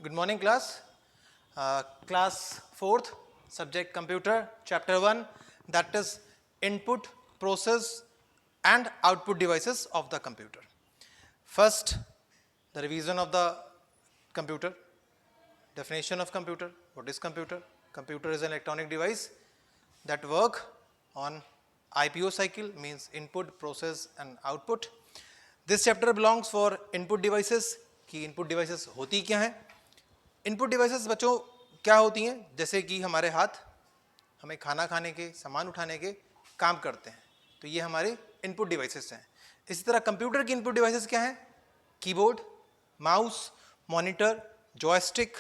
Good morning, class. Class 4th, subject computer, chapter 1, that is input, process and output devices of the computer. First, the revision of the computer, definition of computer. What is computer? Computer is an electronic device that work on IPO cycle, means input, process and output. This chapter belongs for input devices कि input devices होती क्या हैं. Input devices बच्चों क्या होती हैं? जैसे कि हमारे हाथ हमें खाना खाने के, सामान उठाने के काम करते हैं, तो ये हमारे इनपुट डिवाइसेस हैं. इसी तरह कंप्यूटर की इनपुट डिवाइसेस क्या हैं? Keyboard, mouse, monitor, joystick,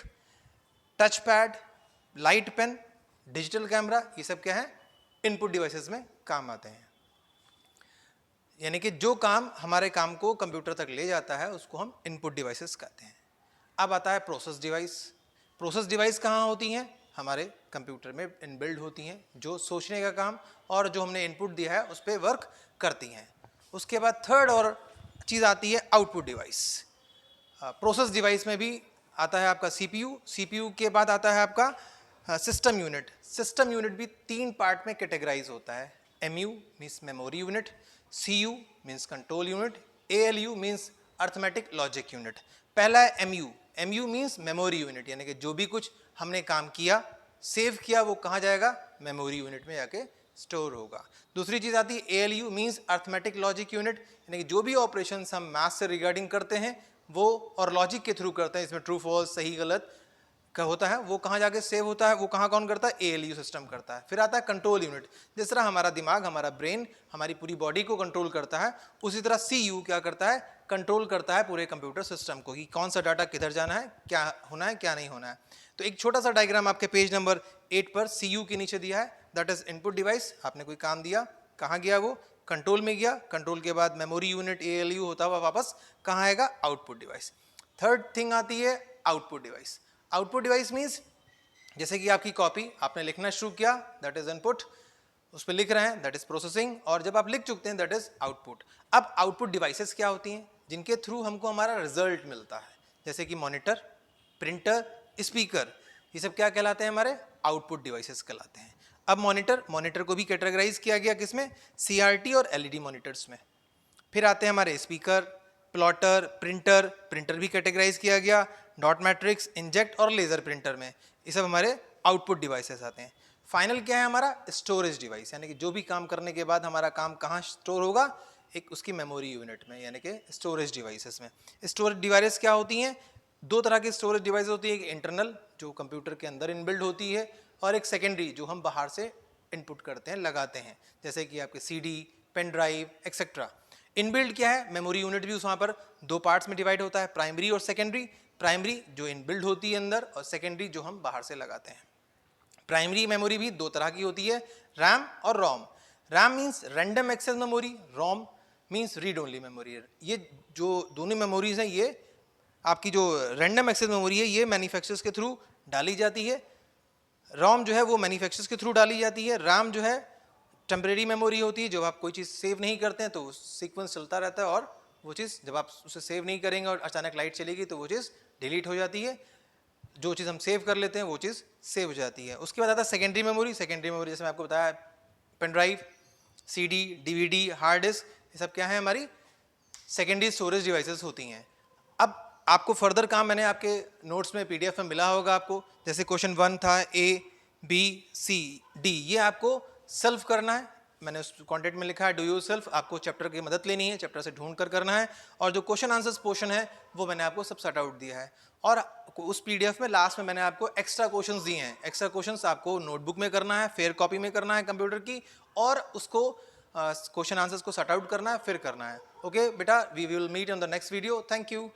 touch pad, light pen, digital camera, ये सब क्या है? इनपुट डिवाइसेस में काम आते हैं. यानी कि जो काम हमारे काम को कंप्यूटर तक ले जाता है उसको हम इनपुट डिवाइसेस कहते हैं. अब आता है प्रोसेस डिवाइस. प्रोसेस डिवाइस कहाँ होती हैं? हमारे कंप्यूटर में इनबिल्ड होती हैं, जो सोचने का काम और जो हमने इनपुट दिया है उस पर वर्क करती हैं. उसके बाद थर्ड और चीज़ आती है आउटपुट डिवाइस. प्रोसेस डिवाइस में भी आता है आपका सीपीयू. सीपीयू के बाद आता है आपका सिस्टम यूनिट. सिस्टम यूनिट भी 3 पार्ट में कैटेगराइज होता है. MU means memory unit, CU means control unit, ALU means arithmetic logic unit. पहला है MU. MU means memory unit, यानी कि जो भी कुछ हमने काम किया, सेव किया, वो कहाँ जाएगा? मेमोरी यूनिट में जाके स्टोर होगा. दूसरी चीज़ आती है ALU means arithmetic logic unit, यानी कि जो भी ऑपरेशंस हम मैथ से रिगार्डिंग करते हैं वो और लॉजिक के थ्रू करते हैं, इसमें ट्रू फॉल्स, सही गलत का होता है, वो कहाँ जाके सेव होता है, वो कहाँ कौन करता है? एएलयू सिस्टम करता है. फिर आता है कंट्रोल यूनिट. जिस तरह हमारा दिमाग, हमारा ब्रेन हमारी पूरी बॉडी को कंट्रोल करता है, उसी तरह सीयू क्या करता है? कंट्रोल करता है पूरे कंप्यूटर सिस्टम को कि कौन सा डाटा किधर जाना है, क्या होना है, क्या नहीं होना है. तो एक छोटा सा डायग्राम आपके पेज नंबर 8 पर सीयू के नीचे दिया है. That is input device. आपने कोई काम दिया, कहाँ गया? वो कंट्रोल में गया. कंट्रोल के बाद मेमोरी यूनिट एएलयू होता हुआ वापस कहाँ आएगा? Output device. थर्ड थिंग आती है output device. Output device means जैसे कि आपकी कॉपी आपने लिखना शुरू किया, दैट इज इनपुट, उस पर लिख रहे हैं, दैट इज प्रोसेसिंग, और जब आप लिख चुकते हैं दैट इज आउटपुट. अब आउटपुट डिवाइसेस क्या होती हैं? जिनके थ्रू हमको हमारा रिजल्ट मिलता है, जैसे कि मॉनिटर, प्रिंटर, स्पीकर, ये सब क्या कहलाते हैं? हमारे आउटपुट डिवाइसेस कहलाते हैं. अब मॉनिटर को भी कैटेगराइज किया गया किसमें? सीआरटी और एलईडी मॉनिटर्स में. फिर आते हैं हमारे स्पीकर, प्लॉटर, प्रिंटर भी कैटेगराइज किया गया, डॉट मैट्रिक्स, इंजेक्ट और लेजर प्रिंटर में. ये सब हमारे आउटपुट डिवाइसेस आते हैं. फाइनल क्या है हमारा? स्टोरेज डिवाइस, यानी कि जो भी काम करने के बाद हमारा काम कहाँ स्टोर होगा? एक उसकी मेमोरी यूनिट में, यानी कि स्टोरेज डिवाइसेस में. स्टोरेज डिवाइस क्या होती हैं? 2 तरह की स्टोरेज डिवाइस होती है. एक इंटरनल जो कंप्यूटर के अंदर इनबिल्ड होती है, और एक सेकेंडरी जो हम बाहर से इनपुट करते हैं, लगाते हैं, जैसे कि आपके CD, pen drive etcetera. Inbuilt क्या है? मेमोरी यूनिट भी उस वहाँ पर 2 पार्ट्स में डिवाइड होता है, प्राइमरी और सेकेंडरी. प्राइमरी जो इनबिल्ड होती है अंदर, और सेकेंडरी जो हम बाहर से लगाते हैं. प्राइमरी मेमोरी भी 2 तरह की होती है, रैम और ROM. RAM means random access memory, ROM means read only memory. ये जो दोनों मेमोरीज हैं, ये आपकी जो रैंडम एक्सेस मेमोरी है, ये मैन्युफैक्चरर्स के थ्रू डाली जाती है. रोम जो है वो मैन्युफैक्चरर्स के थ्रू डाली जाती है. रैम जो है टेम्परेरी मेमोरी होती है, जब आप कोई चीज़ सेव नहीं करते हैं तो सीक्वेंस चलता रहता है, और वो चीज़ जब आप उसे सेव नहीं करेंगे और अचानक लाइट चलेगी तो वो चीज़ डिलीट हो जाती है. जो चीज़ हम सेव कर लेते हैं वो चीज़ सेव हो जाती है. उसके बाद आता है सेकेंडरी मेमोरी. सेकेंडरी मेमोरी जैसे मैं आपको बताया, pen drive, CD, DVD, hard disk, ये सब क्या है? हमारी सेकेंडरी स्टोरेज डिवाइसेस होती हैं. अब आपको फर्दर काम मैंने आपके नोट्स में पीडीएफ में मिला होगा आपको. जैसे क्वेश्चन 1 था, ए बी सी डी, ये आपको सॉल्व करना है. मैंने उस कॉन्टेंट में लिखा है डू यू सेल्फ. आपको चैप्टर की मदद लेनी है, चैप्टर से ढूंढ कर करना है, और जो क्वेश्चन आंसर्स पोर्शन है वो मैंने आपको सब सेट आउट दिया है. और उस पीडीएफ में लास्ट में मैंने आपको एक्स्ट्रा क्वेश्चंस दिए हैं. एक्स्ट्रा क्वेश्चंस आपको नोटबुक में करना है, फेयर कॉपी में करना है कंप्यूटर की, और उसको क्वेश्चन आंसर्स को सेट आउट करना है, फिर करना है. ओके बेटा, we will meet on the next video. Thank you.